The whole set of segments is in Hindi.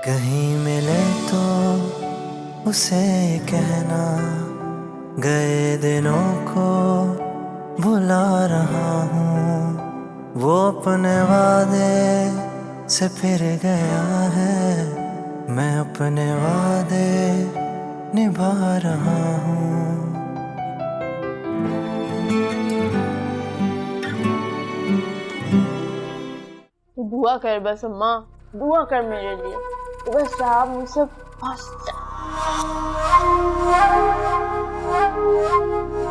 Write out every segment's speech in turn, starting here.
कहीं मिले तो उसे कहना, गए दिनों को भुला रहा हूँ। वो अपने वादे से फिर गया है, मैं अपने वादे निभा रहा हूँ। तू दुआ कर बस अम्मा, दुआ कर मेरे लिए। तो बस आप मुझसे बस।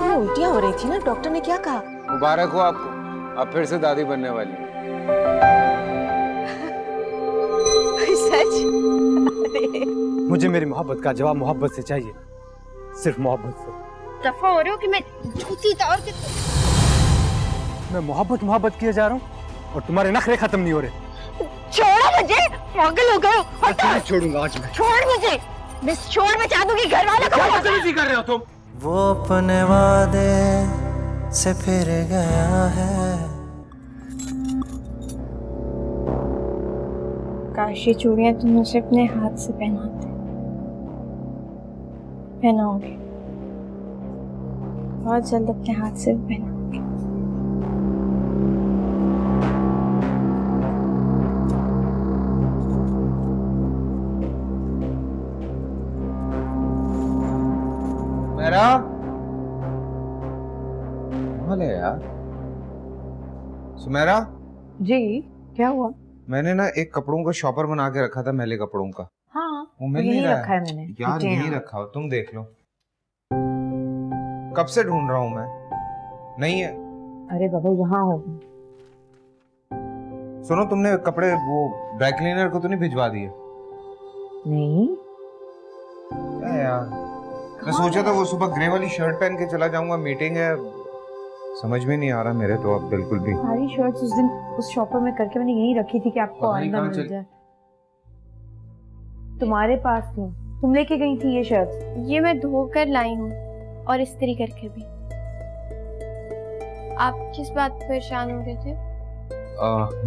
ये उल्टियां हो रही थी ना, डॉक्टर ने क्या कहा? मुबारक हो आपको, आप फिर से दादी बनने वाली हैं। सच? अरे मुझे मेरी मोहब्बत का जवाब मोहब्बत से चाहिए, सिर्फ मोहब्बत से। दफा हो रहे हो कि मैं झूठी तौर के मैं मोहब्बत किए जा रहा हूँ और तुम्हारे नखरे खत्म नहीं हो रहे। छोड़ो मुझे, पागल हो गए हो। नहीं छोड़ूंगा आज मैं। छोड़ मुझे, मैं शोर मचा दूंगी घर वालों को। क्या बदतमीजी कर रहे हो तुम? वो अपने वादे से फिर गया है। काश ये चूड़ियां तुम उसे अपने हाथ से पहनाते। पहनाओगे, बहुत जल्द अपने हाथ से पहनाओगे। मेरा है यार। सुमेरा जी, क्या हुआ? मैंने ना एक कपड़ों का शॉपर बना के रखा था, मैले कपड़ों का। हाँ, वो मिल नहीं रहा रखा है मैंने। यार, यही रखा हो, तुम देख लो। कब से ढूंढ रहा हूँ मैं, नहीं है। अरे बाबा, यहाँ हो। सुनो, तुमने कपड़े वो ड्राई क्लीनर को तो नहीं भिजवा दिए? नहीं। क्या यार, मैं सोचा था वो सुबह ग्रे वाली शर्ट पहन के चला जाऊंगा, मीटिंग है। समझ में नहीं आ रहा मेरे तो अब बिल्कुल भी। सारी शर्ट्स उस दिन उस शॉपर में करके मैंने यहीं रखी थी कि आपको आइंदा मिल जाए। तुम्हारे पास थी, तुम लेके गई थी ये शर्ट। ये मैं धोकर लाई हूँ और इस्त्री करके भी। आप किस बात पर परेशान हो रहे थे?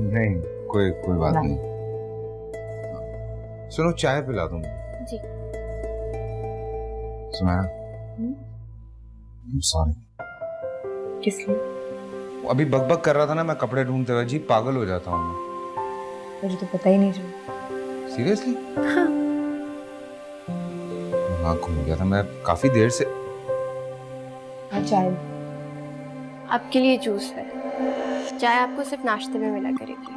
नहीं, कोई बात नहीं। सुनो, चाय पिला दूं? जी। सुमेरा, सॉरी। किस लिए? अभी बकबक कर रहा था ना मैं, कपड़े ढूंढते हुए जी पागल हो जाता हूँ मैं। मुझे तो पता ही नहीं चला। सीरियसली? हाँ। हाँ, घूम गया था मैं काफी देर से। चाय आपके लिए जूस है। चाय आपको सिर्फ नाश्ते में मिला करेगी।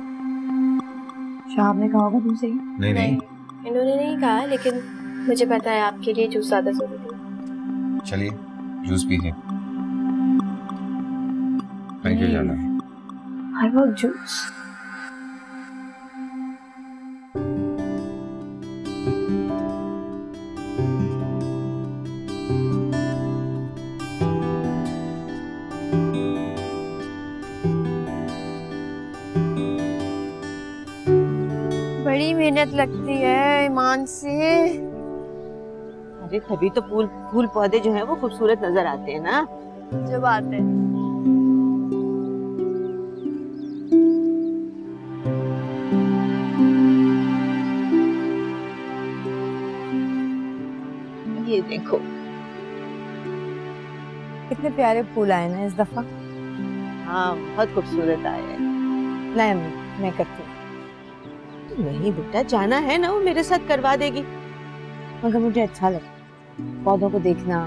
शाह ने कहा होगा तुमसे ही? नहीं। इन्होंने नहीं कहा, लेकिन मुझे पता है आपके लिए जूस ज्यादा जरूरी है। चलिए जूस पीजिए। थैंक यू जाना। I want juice. बड़ी मेहनत लगती है ईमान से। अरे तभी तो फूल पौधे जो हैं वो खूबसूरत नजर आते हैं ना। जो बात है। ये देखो कितने प्यारे फूल आए ना इस दफा। हाँ, बहुत खूबसूरत आए हैं। नहीं मैं करती हूँ। नहीं बेटा, जाना है ना, वो मेरे साथ करवा देगी। मगर मुझे अच्छा लगता पौधों को देखना,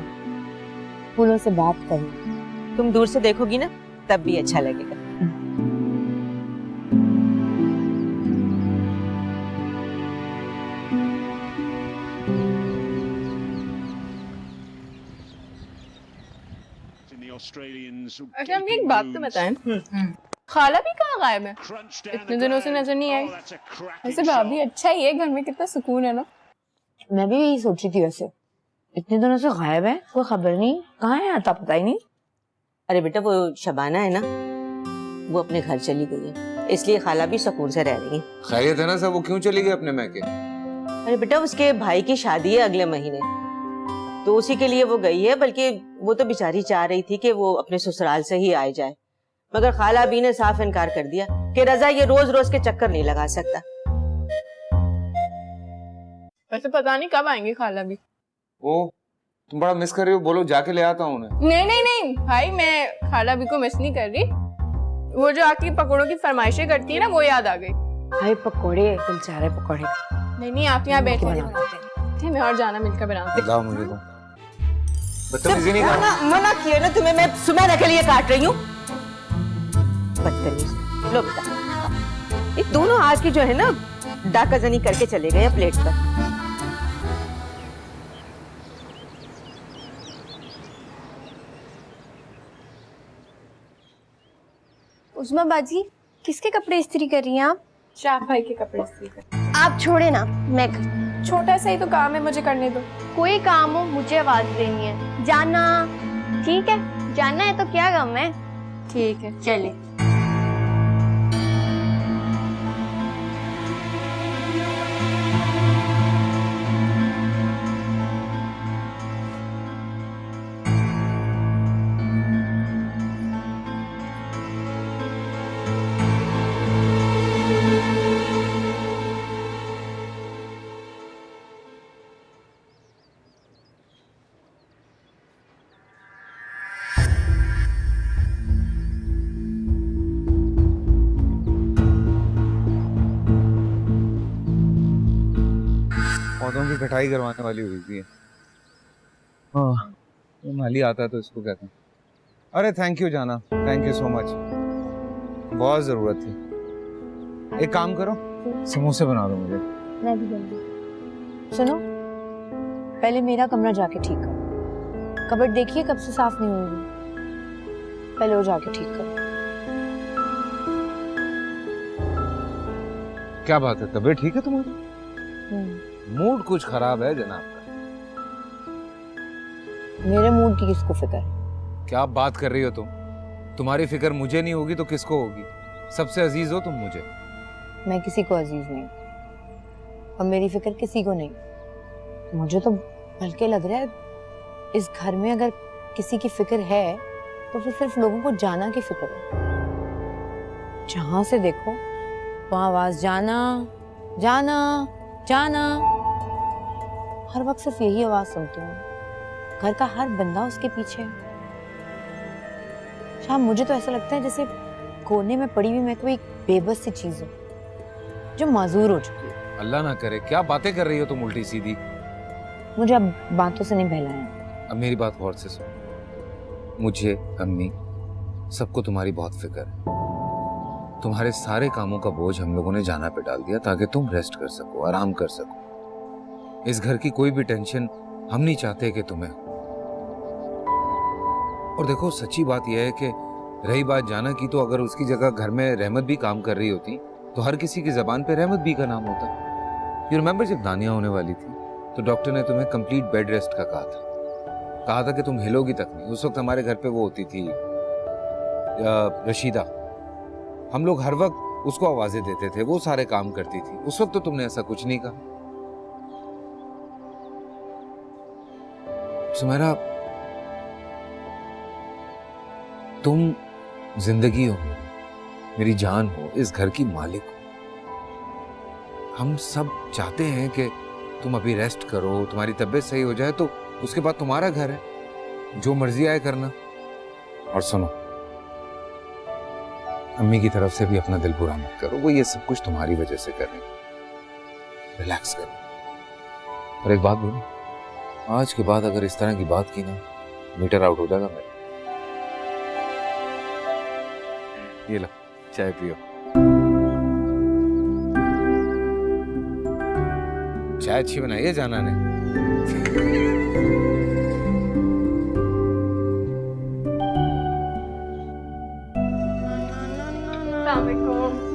फूलों से बात करना। तुम दूर से देखोगी ना तब भी अच्छा लगेगा। अच्छा, हम एक बात तो बताएं, खाला भी कहाँ गायब है? इतने दिनों से नजर नहीं आई। वैसे भाभी अच्छा ही है, घर में कितना सुकून है ना। मैं भी यही सोच रही थी। वैसे इतने दिनों से गायब है, कोई खबर नहीं, कहाँ है आता पता ही नहीं। अरे बेटा, वो शबाना है ना, वो अपने घर चली गई है, इसलिए खाला भी सुकून से रह रही है। खैरियत है ना सब? वो क्यों चली गई अपने मैके? अरे बेटा, उसके भाई की शादी है अगले महीने, तो उसी के लिए वो गई है। बल्कि वो तो बेचारी चाह रही थी कि वो अपने ससुराल से ही आ जाए, मगर खाला भी ने साफ इनकार कर दिया कि रजा ये रोज रोज के चक्कर नहीं लगा सकता। वैसे पता नहीं कब आएंगे खाला भी। ओ, तुम बड़ा मिस कर रही हो, बोलो जाके ले आता हूँ उन्हें। नहीं भाई, मैं खाला भी को मिस नहीं कर रही। वो जो आके पकौड़ों की फरमाइशें करती है ना, वो याद आ गई। भाई पकोड़े, कुलचारे पकोड़े नहीं आप यहाँ बैठे थे, मैं और जाना मिलकर बनाते। लाओ मुझे तो। बदतमीजी नहीं करना। मना किया ना तुम्हें, मैं सुमैरा के लिए काट रही हूँ। बदतमीज। लो बेटा, ये दोनों आज की जो है ना डाकाजनी करके चले गए प्लेट पर। उस्मा बाजी, किसके कपड़े इस्त्री कर रही हैं आप? शाह भाई के कपड़े इस्त्री कर। आप छोड़े ना, मैं कर। छोटा सा ही तो काम है, मुझे करने दो। कोई काम हो मुझे आवाज देनी है। जाना ठीक है, जाना है तो क्या गम है। ठीक है चले। पौधों की कटाई करवाने वाली हुई थी। हाँ, ये माली आता है तो इसको कहते हैं। अरे थैंक यू जाना, थैंक यू सो मच, बहुत जरूरत थी। एक काम करो, समोसे बना दो मुझे। मैं भी दूंगी। सुनो, पहले मेरा कमरा जाके ठीक करो। कबर्ड देखिए कब से साफ नहीं हुई, पहले वो जाके ठीक करो। क्या बात है, तबीयत ठीक है तुम्हारी? मूड कुछ खराब है जनाब का। मेरे मूड की किसको फिक्र है? क्या बात कर रही हो तुम? तुम्हारी फिक्र मुझे नहीं होगी तो किसको होगी? सबसे अजीज हो तुम मुझे। मैं किसी को अजीज नहीं, और मेरी फिक्र किसी को नहीं। मुझे तो बल्कि लग रहा है इस घर में अगर किसी की फिक्र है तो फिर सिर्फ लोगों को जाना की फिक्र है। जहां से देखो वहां आवाज जाना जाना जाना, हर वक्त सिर्फ यही आवाज सुनती हूँ। घर का हर बंदा उसके पीछे है। शायद मुझे तो ऐसा लगता है जैसे कोने में पड़ी हुई मैं कोई बेबस सी चीज हूँ जो माजूर हो चुकी है। अल्लाह ना करे, क्या बातें कर रही हो तुम उल्टी सीधी। मुझे अब बातों से नहीं बहलाना। अब मेरी बात गौर से सुनो। मुझे, अम्मी, सबको तुम्हारी बहुत फिक्र है। तुम्हारे सारे कामों का बोझ हम लोगों ने जाना पे डाल दिया ताकि तुम रेस्ट कर सको, आराम कर सको। इस घर की कोई भी टेंशन हम नहीं चाहते कि तुम्हें। और देखो, सच्ची बात यह है कि रही बात जाना की, तो अगर उसकी जगह घर में रहमत भी काम कर रही होती तो हर किसी की जबान पे रहमत भी का नाम होता। यू रिमेंबर जब दानिया होने वाली थी तो डॉक्टर ने तुम्हें कंप्लीट बेड रेस्ट का कहा था कि तुम हिलोगी तक नहीं। उस वक्त हमारे घर पे वो होती थी रशीदा, हम लोग हर वक्त उसको आवाजें देते थे, वो सारे काम करती थी। उस वक्त तो तुमने ऐसा कुछ नहीं कहा। सुमेरा, तुम जिंदगी हो, मेरी जान हो, इस घर की मालिक हो। हम सब चाहते हैं कि तुम अभी रेस्ट करो, तुम्हारी तबीयत सही हो जाए तो उसके बाद तुम्हारा घर है, जो मर्जी आए करना। और सुनो, अम्मी की तरफ से भी अपना दिल बुरा मत करो, वो ये सब कुछ तुम्हारी वजह से कर रही है। रिलैक्स करो। और एक बात बोलूं, आज के बाद अगर इस तरह की बात की ना, मीटर आउट हो जाएगा मेरा। ये लो, चाय पियो। चाय अच्छी बनाई है जाना ने।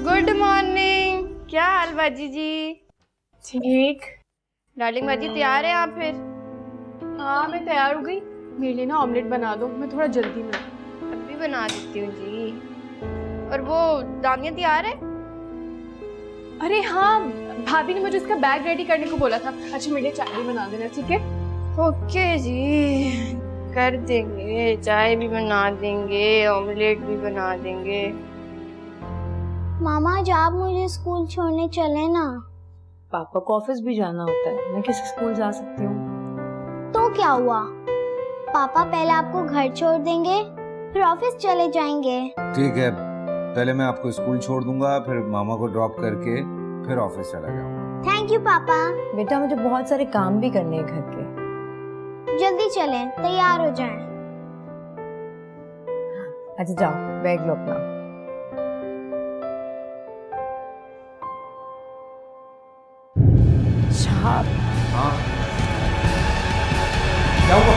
Good morning. क्या हाल बाजी जी? ठीक। डार्लिंग बाजी तैयार है आप फिर? हाँ मैं तैयार हो गई। मेरे लिए ना ऑमलेट बना दो, मैं थोड़ा जल्दी में। अभी बना देती हूँ जी। और वो दानिया तैयार है? अरे हाँ, भाभी ने मुझे इसका बैग रेडी करने को बोला था। अच्छा मेरे लिए चाय भी बना देना, ठीक है? ओके जी, कर देंगे। चाय भी बना देंगे, ऑमलेट भी बना देंगे। मामा आज आप मुझे स्कूल छोड़ने चले ना। पापा को ऑफिस भी जाना होता है, मैं कैसे स्कूल जा सकती हूँ? तो क्या हुआ, पापा पहले आपको घर छोड़ देंगे फिर ऑफिस चले जाएंगे। ठीक है, पहले मैं आपको स्कूल छोड़ दूंगा, फिर मामा को ड्रॉप करके फिर ऑफिस चला जाऊंगा। थैंक यू पापा। बेटा मुझे बहुत सारे काम भी करने हैं घर के। जल्दी चलें, तैयार हो जाएं। अच्छा जाओ, बैग लो अपना। हाँ, क्या हुआ?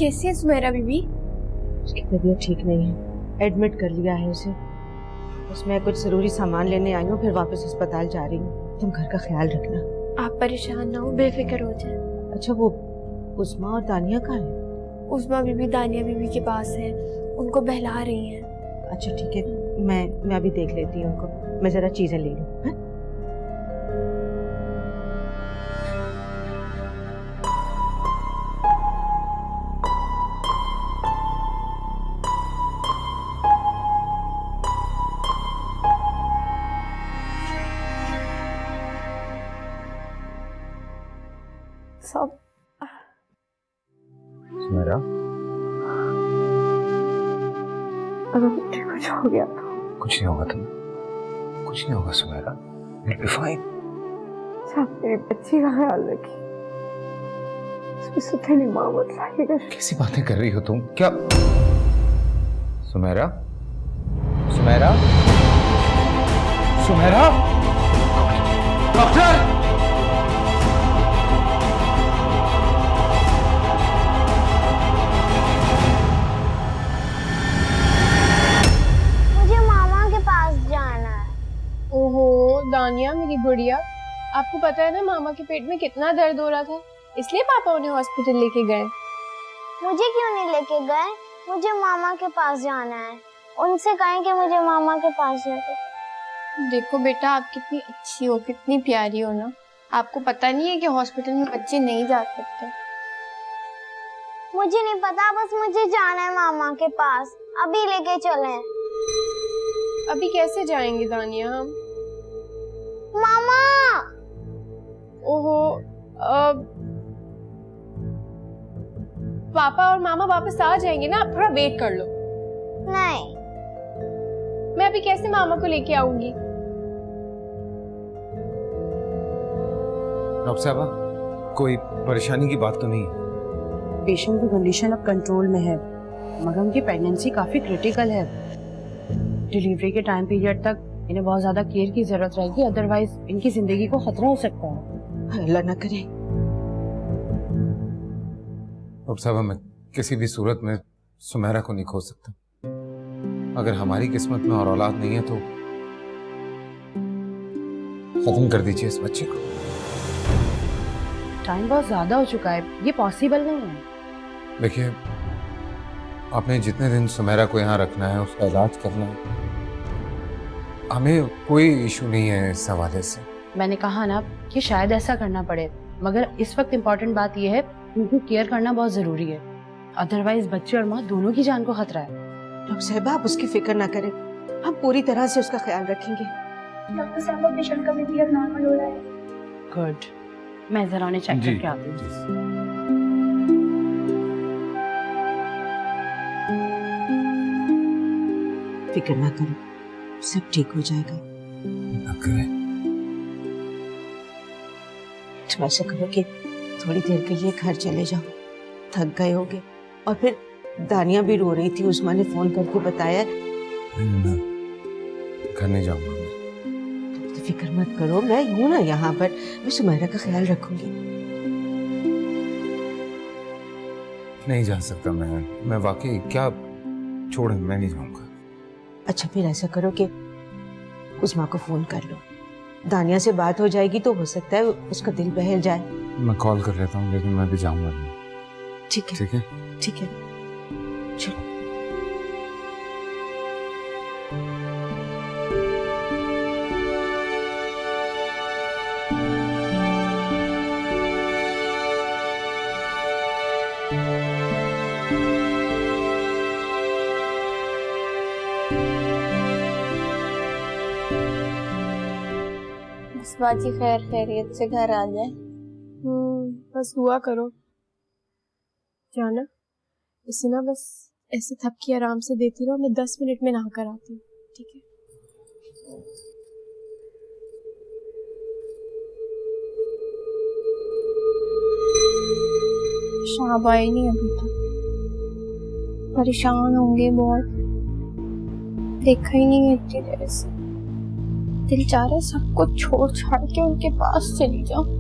कैसी है सुमेरा बीबी? उसकी तबीयत ठीक नहीं है, एडमिट कर लिया है उसे। बस मैं कुछ जरूरी सामान लेने आई हूँ, फिर वापस अस्पताल जा रही हूँ। तुम घर का ख्याल रखना। आप परेशान ना हो, बेफिक्र हो जाए। अच्छा वो उस्मा और दानिया कहाँ है? उस्मा बीबी दानिया बीबी के पास है, उनको बहला रही हैं। अच्छा ठीक है, मैं अभी देख लेती हूँ उनको। मैं जरा चीजें ले लूँ। सब सुमेरा, अगर मुझे कुछ हो गया तो? कुछ नहीं होगा तुम्हें, कुछ नहीं होगा सुमेरा, you'll be fine। आप मेरी बच्ची का ख्याल रखिए, उसमें सुथनी माँ मत लाइएगा। कैसी बातें कर रही हो तुम? क्या सुमेरा? सुमेरा? सुमेरा? डॉक्टर! मुझे मामा के पास जाना है। ओहो दानिया मेरी गुड़िया, आपको पता है ना मामा के पेट में कितना दर्द हो रहा था, इसलिए पापा उन्हें हॉस्पिटल लेके गए। मुझे क्यों नहीं लेके गए? मुझे मामा के पास जाना है। उनसे कहें कि मुझे मामा के पास लेके। देखो बेटा, आप कितनी अच्छी हो, कितनी प्यारी हो ना। आपको पता नहीं है कि हॉस्पिटल में बच्चे नहीं जा सकते। मुझे नहीं पता, बस मुझे जाना है मामा के पास। अभी लेके चलें। अभी कैसे जाएंगे दानिया हम? मामा! ओहो पापा और मामा वापस आ जाएंगे ना, आप थोड़ा वेट कर लो। नहीं। मैं अभी कैसे मामा को लेके आऊंगी? डॉक्टर साहबा, कोई परेशानी की बात तो नहीं है? पेशेंट की कंडीशन अब कंट्रोल में है, मगर उनकी प्रेगनेंसी काफी क्रिटिकल है। डिलीवरी के टाइम पीरियड तक इन्हें बहुत ज्यादा केयर की जरूरत रहेगी, अदरवाइज इनकी जिंदगी को खतरा हो सकता है। अल्लाह ना करे। डॉक्टर साहब, मैं किसी भी सूरत में सुमेरा को नहीं खो सकता। अगर हमारी किस्मत में और औलाद नहीं है तो खत्म कर दीजिए इस बच्चे को। टाइम बहुत ज्यादा हो चुका है, ये पॉसिबल नहीं है। देखिए, आपने जितने दिन सुमेरा को यहाँ रखना है, उसका इलाज करना है, हमें कोई इशू नहीं है इस हवाले से। मैंने कहा ना कि शायद ऐसा करना पड़े, मगर इस वक्त इम्पोर्टेंट बात यह है उनको केयर करना बहुत जरूरी है, अदरवाइज बच्चे और माँ दोनों की जान को खतरा है। डॉक्टर साहब, आप उसकी फिक्र ना करें, हम पूरी तरह से उसका ख्याल रखेंगे। डॉक्टर साहब, पेशेंट का बीपी अब नॉर्मल हो रहा है। गुड, मैं जरा उन्हें चेक करके आती हूँ। फिक्र ना करो, सब ठीक हो जाएगा। तुम ऐसा करो कि थोड़ी देर के लिए घर चले जाओ, थक गए होगे। और फिर दानिया भी रो रही थी, उस्मा ने फोन करके बताया। घर नहीं जाऊंगा। तो फिक्र मत करो, मैं हूं ना यहाँ पर, मैं सुमेरा का ख्याल रखूंगी। नहीं जा सकता मैं वाकई, क्या छोड़, मैं नहीं जाऊंगा। अच्छा फिर ऐसा करो कि उस्मा को फोन कर लो, दानिया से बात हो जाएगी तो हो सकता है उसका दिल बहल जाए। मैं कॉल कर लेता हूँ, लेकिन मैं भी जाऊंगा नहीं। ठीक है ठीक है ठीक है, चलो। बस बाजी खैर खैरियत से घर आ जाए। बस दुआ करो। जाना इसे ना बस ऐसे थपकी आराम से देती रहो, मैं 10 मिनट में नहा कर आती हूँ, ठीक है? शाहब आए नहीं अभी तक, परेशान होंगे बहुत, देखा ही नहीं है इतनी देर से। दिल चाह रहा है सब कुछ छोड़ छाड़ के उनके पास चली जाऊं।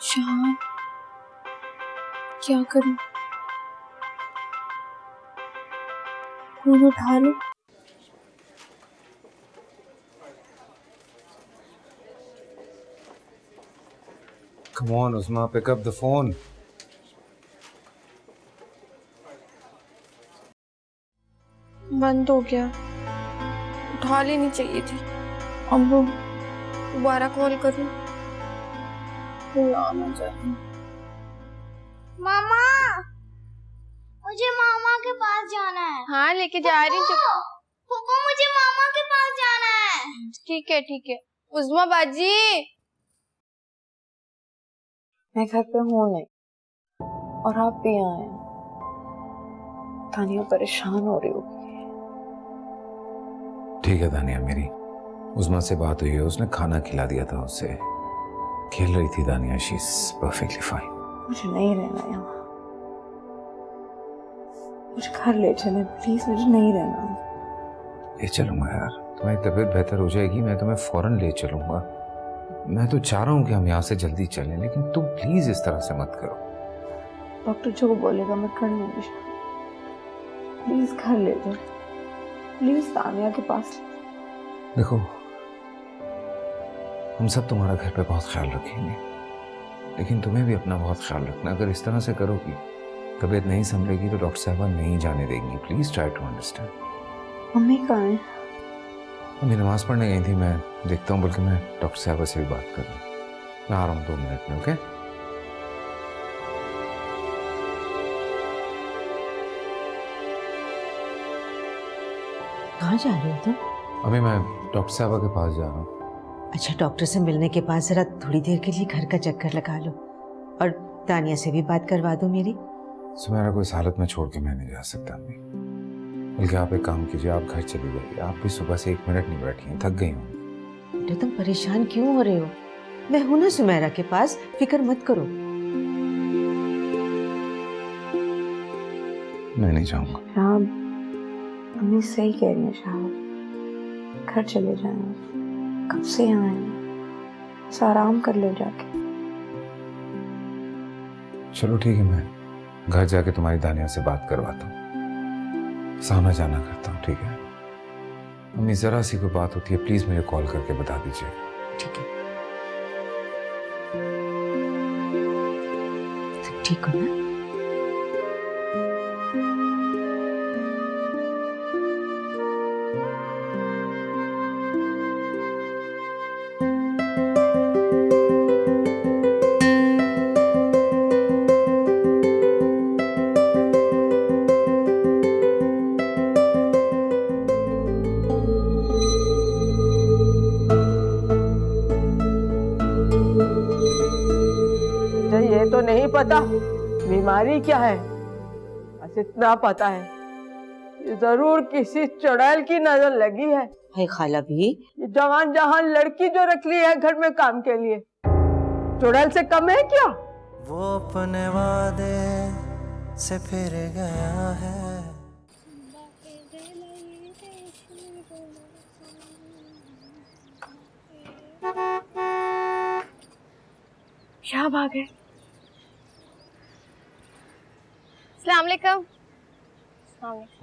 शान, क्या करूं? फोन उठा लो। Come on, Uzma, pick up the phone. बंद हो गया, उठा लेनी चाहिए थी। अब वो दोबारा कॉल करूं? ना जाए। मामा, मुझे मामा के पास जाना है। हाँ लेके जा रही हूँ। फूफो, मुझे मामा के पास जाना है। ठीक है ठीक है। उज़्मा बाजी, मैं घर पे हूँ नहीं, और आप भी आए। तानिया परेशान हो रही होगी। ठीक है दानिया, मेरी उस्मा से बात हुई है, उसने खाना खिला दिया था उसे, खेल रही थी दानिया। She is perfectly fine. मुझे नहीं रहना यहाँ, मुझे घर ले चले प्लीज, मुझे नहीं रहना। ले चलूंगा यार, तुम्हारी तबीयत बेहतर हो जाएगी, मैं तुम्हें फौरन ले चलूंगा। मैं तो चाह रहा हूँ कि हम यहाँ से जल्दी चलें, लेकिन तुम प्लीज इस तरह से मत करो। डॉक्टर जो बोलेगा मैं कर लूंगी। प्लीज घर ले जाओ, प्लीज तानिया के पास। देखो, हम सब तुम्हारा घर पे बहुत ख्याल रखेंगे, लेकिन तुम्हें भी अपना बहुत ख्याल रखना। अगर इस तरह से करोगी, तबीयत नहीं संभलेगी तो डॉक्टर साहबा नहीं जाने देंगी। Please try to understand. Mummy कहाँ है? अभी नमाज पढ़ने गई थी, मैं देखता हूँ, बल्कि मैं डॉक्टर साहबा से भी बात कर लूँ। मैं आ रहा हूँ 2 मिनट में। ओके? कहाँ जा रहे हो तुम? अभी मैं डॉक्टर साहबा के पास जा रहा हूँ। अच्छा, डॉक्टर से मिलने के बाद जरा थोड़ी देर के लिए घर का चक्कर लगा लो, और तानिया से भी बात करवा दो मेरी। सुमेरा को इस हालत में छोड़ के मैं नहीं जा सकता अम्मी। बल्कि आप एक काम कीजिए, आप घर चली जाइए। आप भी सुबह से 1 मिनट नहीं बैठी हैं, थक गई हूँ। बेटा तुम परेशान क्यों हो रहे हो? मैं हूं ना सुमेरा के पास, फिक्र मत करो। मैं नहीं जाऊंगा। शाम, मम्मी सही कह रही है शाम, घर चले जाना। कब से यहाँ हैं, बस आराम कर लो जाके। चलो ठीक है, मैं घर जाके तुम्हारी दानिया से बात करवाता हूँ, सामना जाना करता हूँ। ठीक है अम्मी, जरा सी कोई बात होती है प्लीज मुझे कॉल करके बता दीजिए। ठीक है, ठीक हो ना? नहीं पता बीमारी क्या है, बस इतना पता है कि जरूर किसी चुड़ैल की नजर लगी है। है खाला भी, ये जवान जहान लड़की जो रख ली है घर में काम के लिए, चुड़ैल से कम है क्या? वो अपने वादे से फिर गया है। शाह भाग गए। अस्सलाम वालेकुम।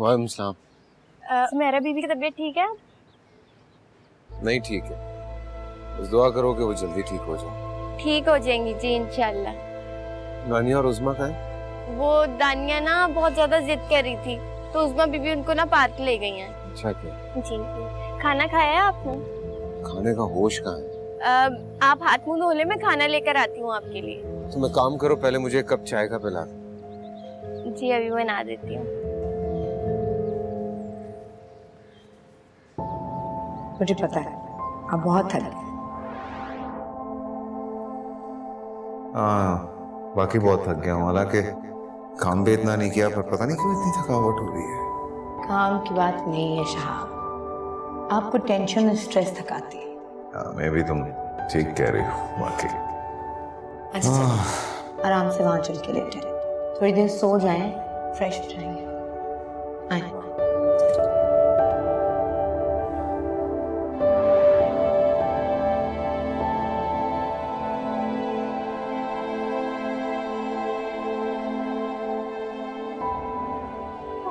वालेकुम सलाम। मेरा बीबी की तबीयत ठीक है? नहीं ठीक है, बस दुआ करो कि वो जल्दी ठीक हो जाए। ठीक हो जाएंगी जी इंशाल्लाह। नानिया और उज़मा कहाँ है? वो दानिया ना बहुत ज्यादा जिद कर रही थी तो उज़मा बीबी उनको ना पार्क ले गई हैं। अच्छा क्या? जी। खाना खाया है आपने? खाने का होश कहाँ है? आप हाथ मुंह धो ले, मैं खाना लेकर आती हूँ आपके लिए। तो मैं काम करो, पहले मुझे एक कप चाय का पिला दो। जी अभी बना देती हूँ। मुझे पता है आप बहुत थक गए। हाँ, बाकी बहुत थक गया हूँ, हालांकि काम भी इतना नहीं किया, पर पता नहीं क्यों इतनी थकावट हो रही है। काम की बात नहीं है शाह, आपको टेंशन और स्ट्रेस थकाती है। मैं भी, तुम ठीक कह रही हो वाकई। अच्छा चलो, आराम से वहां चल के लेटे, थोड़ी देर सो जाएं, फ्रेश हो जाएंगे। आए।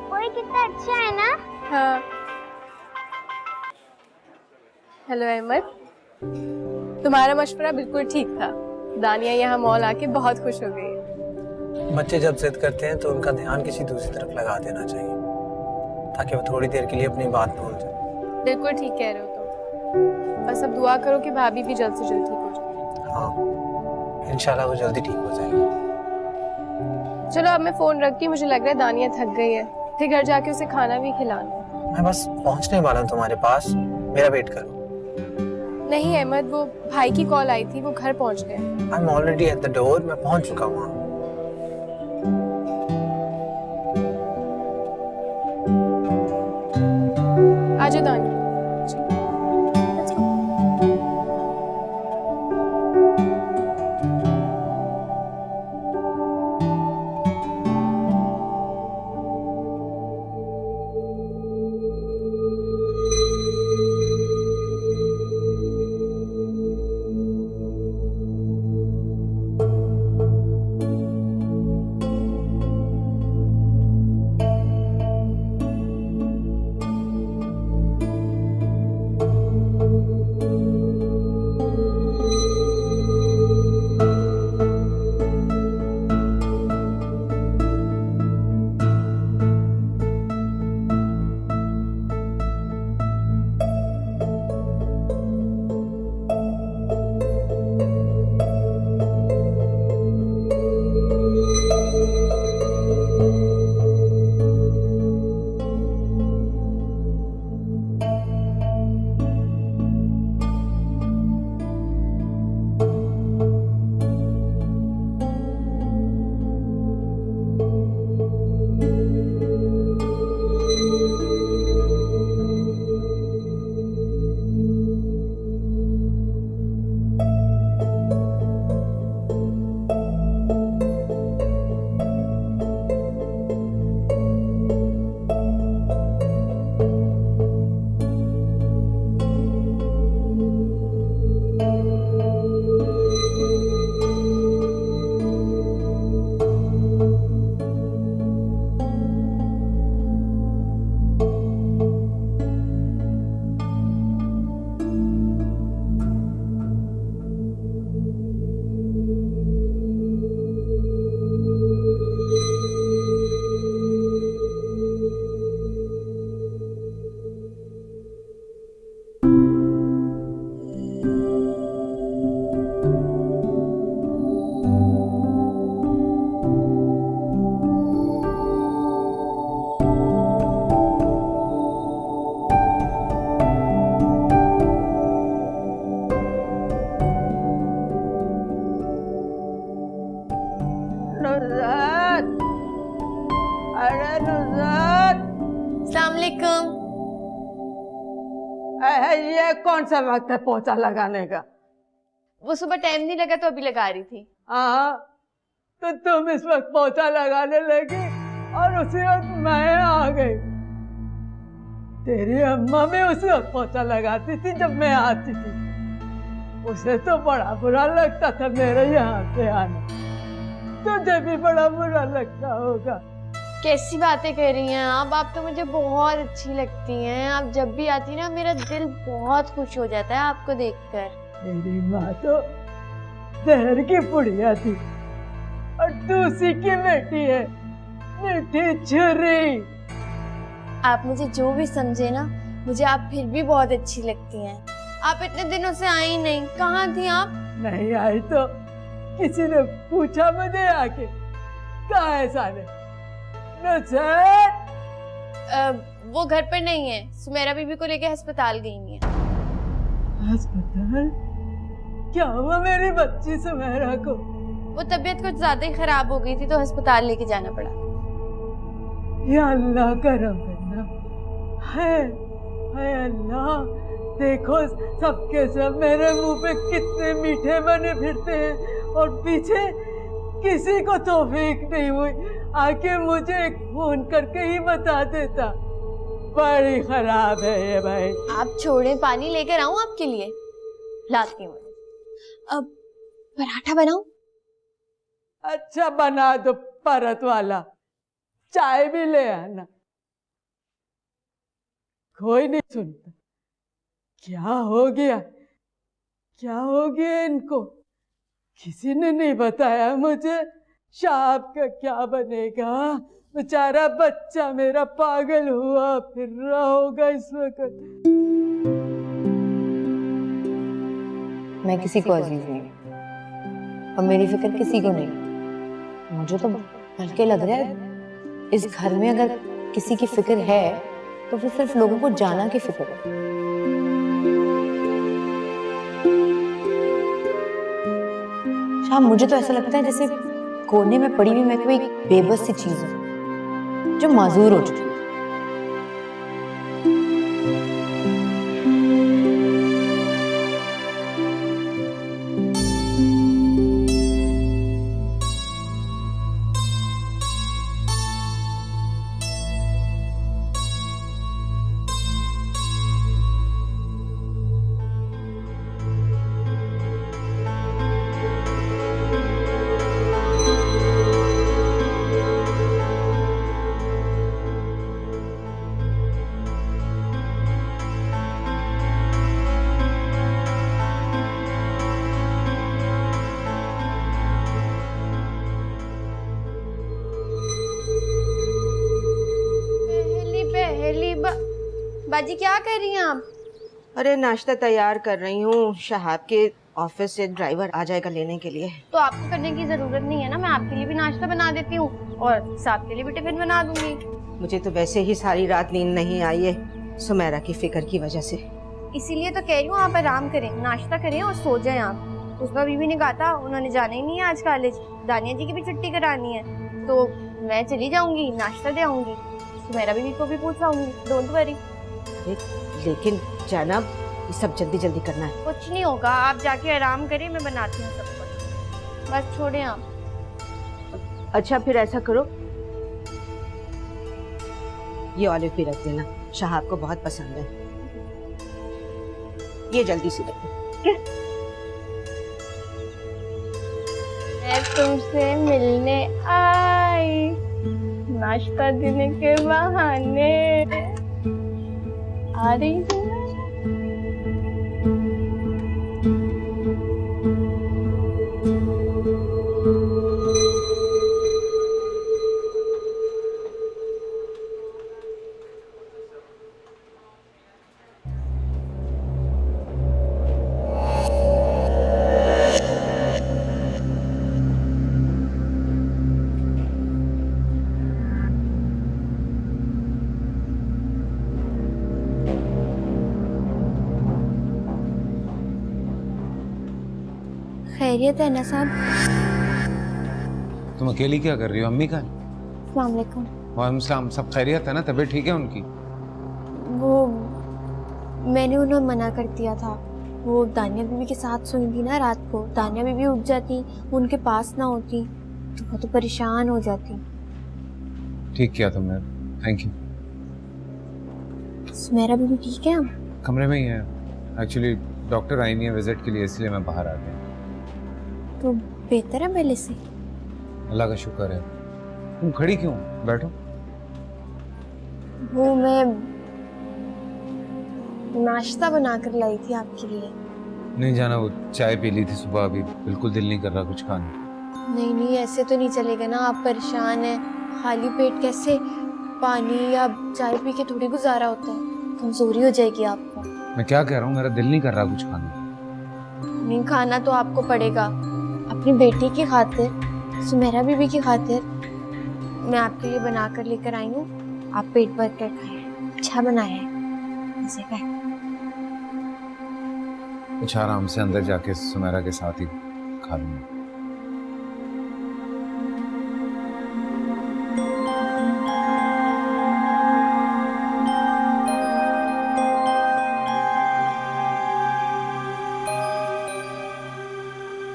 कोई कितना अच्छा है ना। हाँ। हेलो अहमद, तुम्हारा मशवरा बिल्कुल ठीक था। दानिया यहाँ मॉल आके बहुत खुश हो गई है। बच्चे जब जिद करते हैं तो उनका ध्यान किसी दूसरी तरफ लगा देना चाहिए ताकि वो थोड़ी देर के लिए अपनी बात भूल जाए। बिल्कुल ठीक कह रहे हो तुम। बस अब दुआ करो कि भाभी भी जल्द से जल्द ठीक हो जाए। हाँ, इंशाल्लाह वो जल्दी ठीक हो जाएगी। चलो अब मैं फोन रखती हूँ, मुझे लग रहा है दानिया थक गई है, फिर घर जाके उसे खाना भी खिलाना। मैं बस पहुंचने वाला हूँ तुम्हारे पास, मेरा वेट करो। नहीं अहमद, वो भाई की कॉल आई थी, वो घर पहुंच गए। I am already at the door, मैं पहुंच चुका हूँ। आजा दानिया। अस्सलाम वालेकुम। ये कौन सा वक्त है पोछा लगाने का? वो सुबह टाइम नहीं लगा तो अभी लगा रही थी। हाँ, तो तुम इस वक्त पोछा लगाने लगी और उसी वक्त मैं आ गई। तेरी अम्मा भी उसी वक्त पोछा लगाती थी जब मैं आती थी। उसे तो बड़ा बुरा लगता था मेरे यहाँ से आना। तुझे भी बड़ा बुरा लगता होगा। कैसी बातें कर रही हैं आप तो मुझे बहुत अच्छी लगती हैं। आप जब भी आती ना मेरा दिल बहुत खुश हो जाता है आपको देखकर। मेरी माँ तो जहर की पुड़िया थी और तू उसी की बेटी है, मीठी छुरी। आप मुझे जो भी समझे ना, मुझे आप फिर भी बहुत अच्छी लगती हैं। आप इतने दिनों से आई नहीं, कहाँ थी आप? नहीं आई तो किसी ने पूछा मुझे आके, कहाँ है सारे? वो घर पर नहीं है, सुमेरा बीबी को लेके अस्पताल गई है। अस्पताल? क्या हुआ मेरी बच्ची सुमेरा को? वो तबीयत कुछ ज्यादा ही खराब हो गई थी तो अस्पताल लेके जाना पड़ा। या अल्लाह करम करना है अल्लाह। देखो सबके सब मेरे मुंह पे कितने मीठे बने फिरते हैं और पीछे किसी को तौफीक नहीं हुई आके मुझे एक फोन करके ही बता देता। बड़ी खराब है ये भाई। आप छोड़े, पानी लेकर आऊं आपके लिए? लाती हूँ। अब पराठा बनाऊं? अच्छा बना दो परत वाला, चाय भी ले आना। कोई नहीं सुनता। क्या हो गया इनको? किसी ने नहीं बताया मुझे। शाब का क्या बनेगा? बेचारा बच्चा मेरा पागल हुआ फिर रहा होगा इस वक्त। मैं किसी को अजीज नहीं और मेरी फिक्र किसी को नहीं। मुझे तो बल्कि लग रहा है इस घर में अगर किसी की फिक्र है तो फिर सिर्फ लोगों को जाना की फिक्र है। शाम, मुझे तो ऐसा लगता है जैसे कोने में पड़ी हुई मैं कोई बेबस सी चीज हूं जो माजूर हो चुकी है। बाजी क्या कर रही हैं आप? अरे नाश्ता तैयार कर रही हूँ। शहाब के ऑफिस से ड्राइवर आ जाएगा लेने के लिए। तो आपको करने की जरूरत नहीं है ना, मैं आपके लिए भी नाश्ता बना देती हूँ और साहब के लिए भी टिफिन बना दूंगी। मुझे तो वैसे ही सारी रात नींद नहीं आई है सुमेरा की फिक्र की वजह से। इसीलिए तो कह रही हूँ आप आराम करें, नाश्ता करें और सो जाएं आप। उसका बीबी ने कहा था उन्होंने जाना ही नहीं है आज कॉलेज, दानिया जी की भी छुट्टी करानी है, तो मैं चली जाऊंगी, नाश्ता दे आऊंगी, सुमेरा बीबी को भी पूछ आऊंगी। Don't worry. लेकिन जनाब ये सब जल्दी जल्दी करना है। कुछ नहीं होगा, आप जाके आराम करिए, मैं बनाती हूँ सब कुछ, बस छोड़े आप। अच्छा फिर ऐसा करो, ये ऑलिव भी रख देना, शहाब को बहुत पसंद है। ये जल्दी से रखो। मैं तुमसे मिलने आई नाश्ता देने के बहाने आ रही हूँ। खैरियत है ना साहब? तुम अकेली क्या कर रही हो? अम्मी का? अस्सलाम वालेकुम। वालेकुम सलाम। सब खैरियत है ना? तबीयत ठीक है उनकी? वो मैंने उन्हें मना कर दिया था। वो दानिया बीबी के साथ सोई थी ना रात को, दानिया बीबी उठ जाती, वो उनके पास ना होती तो वो तो परेशान हो जाती। ठीक किया तुमने, थैंक यू। सुमेरा बीबी ठीक है? कमरे में ही है। एक्चुअली डॉक्टर आई नहीं है विजिट के लिए, इसलिए मैं बाहर आ गया। तो बेहतर है पहले से। अल्लाह का शुक्र है। तुम खड़ी क्यों, बैठो। वो मैं नाश्ता बना कर लाई थी आपके लिए। नहीं जाना, वो चाय पी ली थी सुबह, अभी बिल्कुल दिल नहीं कर रहा कुछ खाने। नहीं नहीं, ऐसे तो नहीं चलेगा ना, आप परेशान हैं। खाली पेट कैसे पानी या चाय पी के थोड़ी गुजारा होता है, कमजोरी हो जाएगी आपको। मैं क्या कह रहा हूँ, मेरा दिल नहीं कर रहा कुछ खाने। नहीं खाना तो आपको पड़ेगा, अपनी बेटी की खातिर, सुमेरा बीबी की खातिर। मैं आपके लिए बना कर लेकर आई हूँ, आप पेट भर कर खाएं। अच्छा बनाया है, ऐसे का कुछ आराम से अंदर जाके सुमेरा के साथ ही खा लूंगा।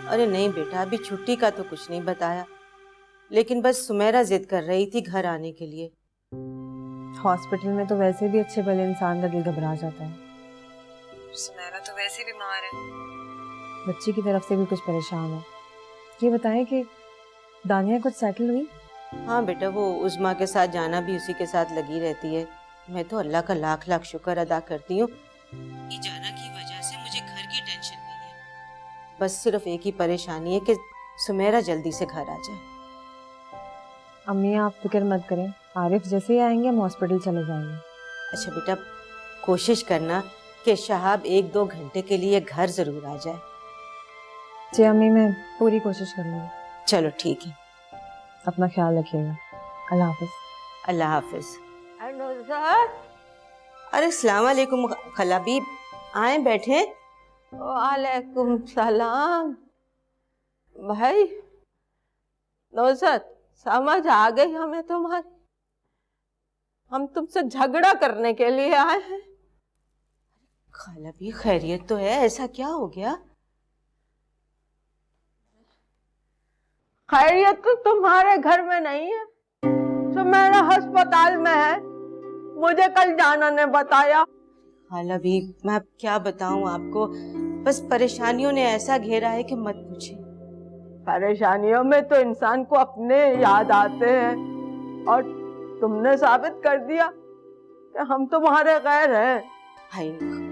अरे नहीं बेटा, अभी छुट्टी का तो कुछ नहीं बताया, लेकिन बस सुमेरा जिद कर रही थी घर आने के लिए। हॉस्पिटल में तो वैसे भी अच्छे भले इंसान का दिल घबरा जाता है। सुमेरा तो वैसे बीमार है, बच्ची की तरफ से भी कुछ परेशान है। ये बताएं कि दानिया कुछ सेटल हुई? हाँ बेटा, वो उज़मा के साथ जाना भी उसी के साथ लगी रहती है। मैं तो अल्लाह का लाख लाख शुक्र अदा करती हूँ कि जाना की वजह से मुझे घर की टेंशन नहीं है। बस सिर्फ एक ही परेशानी है कि सुमेरा जल्दी से घर आ जाए। अम्मी आप फिक्र मत करें, आरिफ जैसे ही आएंगे हम हॉस्पिटल चले जाएंगे। अच्छा बेटा, कोशिश करना कि शहाब 1-2 घंटे के लिए घर जरूर आ जाए। जी अम्मी, मैं पूरी कोशिश करूँगी। चलो ठीक है, अपना ख्याल रखिएगा। अल्लाह हाफिज। अल्लाह हाफिज। अरे अस्सलाम वालेकुम खलाबी, आए बैठे। वालेकुम सलाम। भाई नौजत, समझ आ गई हमें तुम्हारी। हम तुमसे झगड़ा करने के लिए आए हैं। खलाबी खैरियत तो है, ऐसा क्या हो गया? खैरियत तो तुम्हारे घर में नहीं है, सुमेरा अस्पताल में है, मुझे कल जाना ने बताया। खलाबी मैं अब क्या बताऊं आपको, बस परेशानियों ने ऐसा घेरा है कि मत पूछे। परेशानियों में तो इंसान को अपने याद आते हैं, और तुमने साबित कर दिया कि हम तुम्हारे गैर हैं। हाय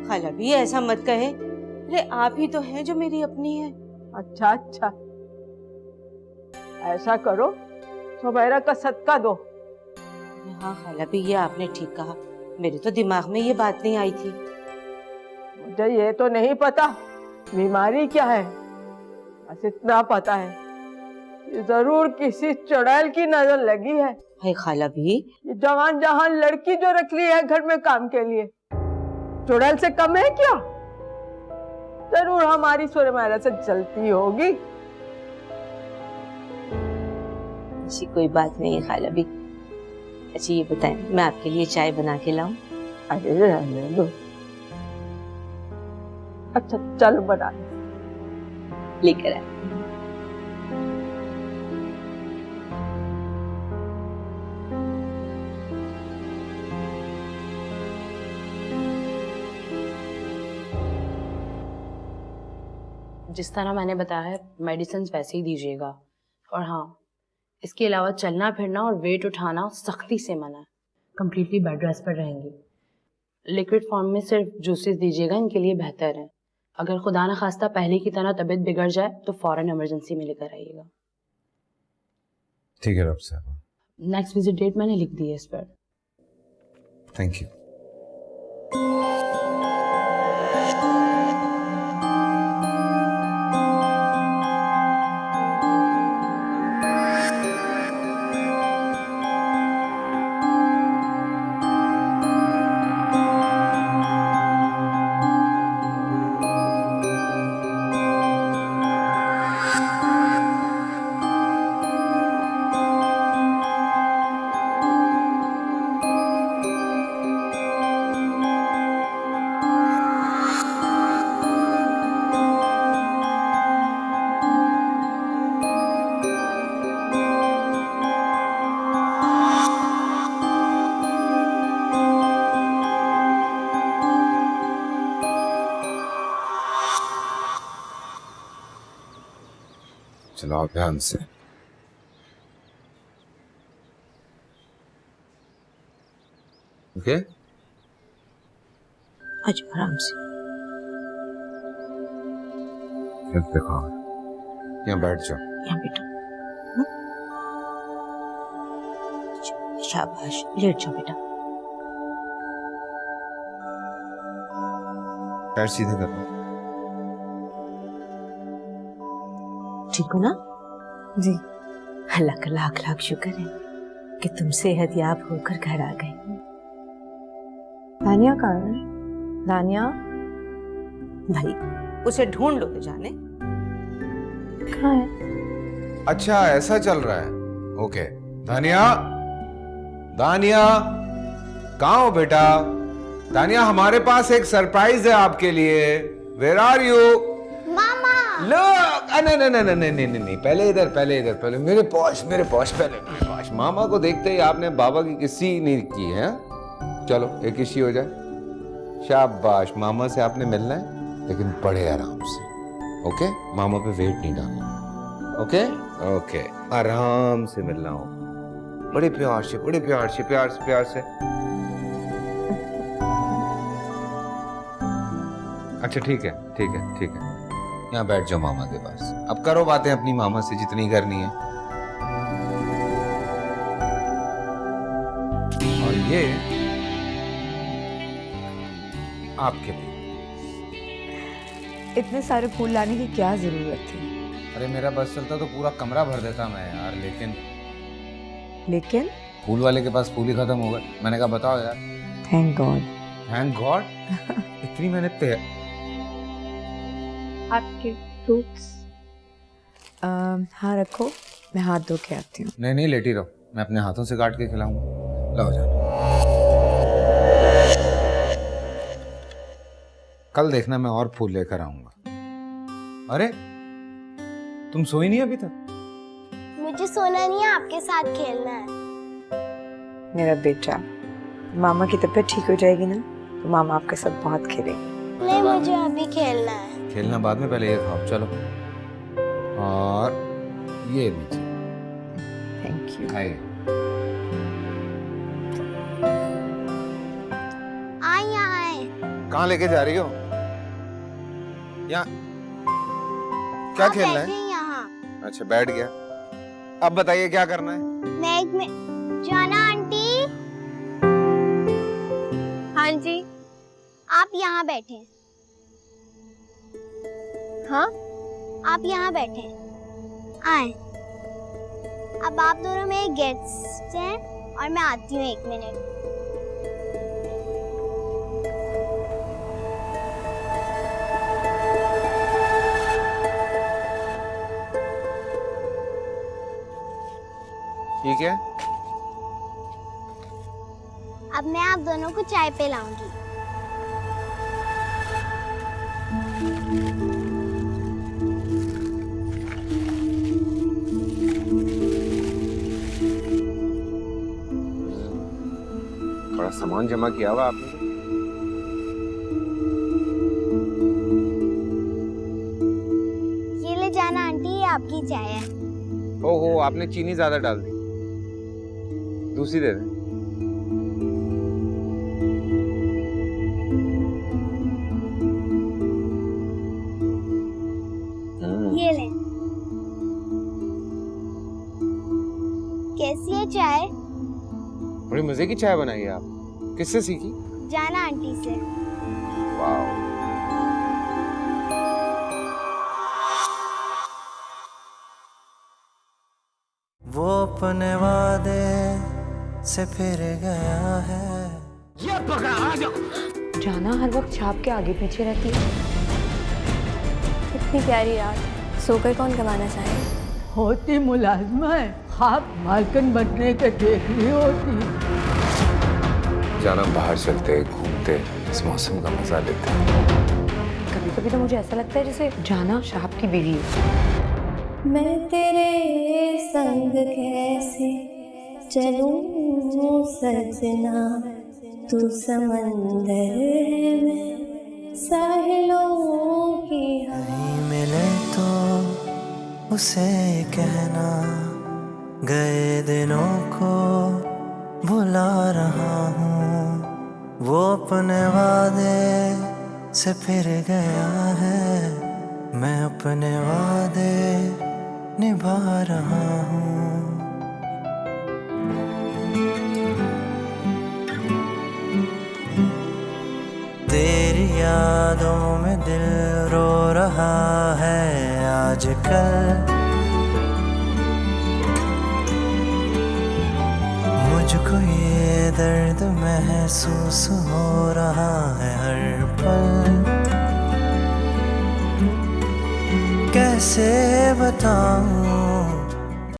खलाबी ऐसा मत कहे, अरे आप ही तो हैं जो मेरी अपनी है। अच्छा अच्छा, ऐसा करो, सुमेरा का सदका दो। हाँ खलाबी, ये आपने ठीक कहा, मेरे तो दिमाग में ये बात नहीं आई थी। मुझे ये तो नहीं पता बीमारी क्या है, बस इतना पता है कि जरूर किसी चुड़ैल की नजर लगी है। हाय खलाबी, ये जवान जहान लड़की जो रख ली है घर में काम के लिए, चुड़ैल से कम है क्या? जरूर हमारी सुमेरा से जलती होगी। ऐसी कोई बात नहीं है खलाबी। अच्छा ये बताएं, मैं आपके लिए चाय बना के लाऊं? अरे रहने दो। अच्छा चलो बना लेकर आए। जिस तरह मैंने बताया है मेडिसिन वैसे ही दीजिएगा, और हाँ इसके अलावा चलना फिरना और वेट उठाना सख्ती से मना है। कम्प्लीटली बेड रेस्ट पर रहेंगी। लिक्विड फॉर्म में सिर्फ जूसेस दीजिएगा, इनके लिए बेहतर है। अगर खुदा न खास्ता पहले की तरह तबीयत बिगड़ जाए तो फौरन इमरजेंसी में लेकर आइएगा। ठीक है डॉक्टर साहब। नेक्स्ट विजिट डेट मैंने लिख दी है इस पर। Thank you. चलाओ ध्यान से। ओके? आज आराम से। देखो, यहाँ बैठ जाओ। यहाँ बेटा। शाबाश, लेट जाओ बेटा। पैर सीधे करो। ठीक हो ना? जी। अल्लाह का लाख लाख शुक्र है कि तुम सेहतयाब होकर घर आ गई। दानिया कहाँ है? दानिया भाई उसे ढूंढ लो जाने। कहाँ है? अच्छा ऐसा चल रहा है। ओके दानिया, दानिया कहाँ हो बेटा? दानिया हमारे पास एक सरप्राइज है आपके लिए। Where are you? मामा। लोग नहीं, पहले इधर पहले मेरे पॉश पहले मेरे पॉश। मामा को देखते ही आपने बाबा की किसी नहीं की है। चलो एक किसी हो जाए। शाबाश, मामा से आपने मिलना है लेकिन बड़े आराम से। ओके? मामा पे वेट नहीं डालना। ओके? ओके, आराम से मिलना हो, बड़े प्यार से प्यार से। अच्छा ठीक है। यहाँ बैठ जाओ मामा के पास। अब करो बातें अपनी मामा से जितनी करनी है। और ये आपके लिए। इतने सारे फूल लाने की क्या जरूरत थी? अरे मेरा बस चलता तो पूरा कमरा भर देता मैं यार, लेकिन फूल वाले के पास फूल ही खत्म हो गए। मैंने कहा बताओ यार। Thank God. इतनी मेहनत थे। आपके फ्रूट्स। हाँ रखो, मैं हाथ धो के आती हूँ। नहीं लेटी रहो, मैं अपने हाथों से काट के खिलाऊंगा। लाओ जाओ। कल देखना मैं और फूल लेकर आऊंगा। अरे तुम सोई नहीं अभी तक? मुझे सोना नहीं है, आपके साथ खेलना है। मेरा बेटा, मामा की तबीयत ठीक हो जाएगी ना तो मामा आपके साथ बहुत खेलेंगे। नहीं, मुझे अभी खेलना है। खेलना बाद में, पहले ये खाओ। चलो, और ये लीजिए। Thank you. खाइए। आए। कहाँ लेके जा रही हो? यहाँ क्या खेलना है? यहाँ। अच्छा बैठ गया। अब बताइए क्या करना है? मैं जाना आंटी। हाँ जी। आप यहाँ बैठे। हाँ? आप यहाँ बैठे। आए। अब आप दोनों मेरे गेस्ट हैं और मैं आती हूँ 1 मिनट। ठीक है। अब मैं आप दोनों को चाय पिलाऊंगी। बड़ा सामान जमा किया हुआ आपने। ये ले जाना आंटी, ये आपकी चाय है। ओहो, आपने चीनी ज्यादा डाल दी। दूसरी दे दें। ये ले। कैसी है चाय? बड़ी मजे की चाय बनाई है आप। किससे सीखी? जाना आंटी से। वाह। वो अपने वादे से फिर गया है। ये पकड़ा, आ जाओ। जाना हर वक्त छाप के आगे पीछे रहती है। इतनी प्यारी रात, सोकर कौन कमाना चाहे? होती मुलाजमा है, आप मालकिन बनने के देख रही होती। जाना बाहर चलते घूमते, इस मौसम का मजा लेते। कभी कभी तो मुझे ऐसा लगता है जैसे जाना शाहब की बीवी है। मैं तेरे संग कैसे चलूं सजना, तू समंदर में, साहिलों की नहीं मिले तो उसे कहना गए दिनों को भुला रहा हूँ। वो अपने वादे से फिर गया है, मैं अपने वादे निभा रहा हूँ। तेरी यादों में दिल रो रहा है आजकल। मुझको ये दर्द महसूस हो रहा है हर पल। कैसे बताऊं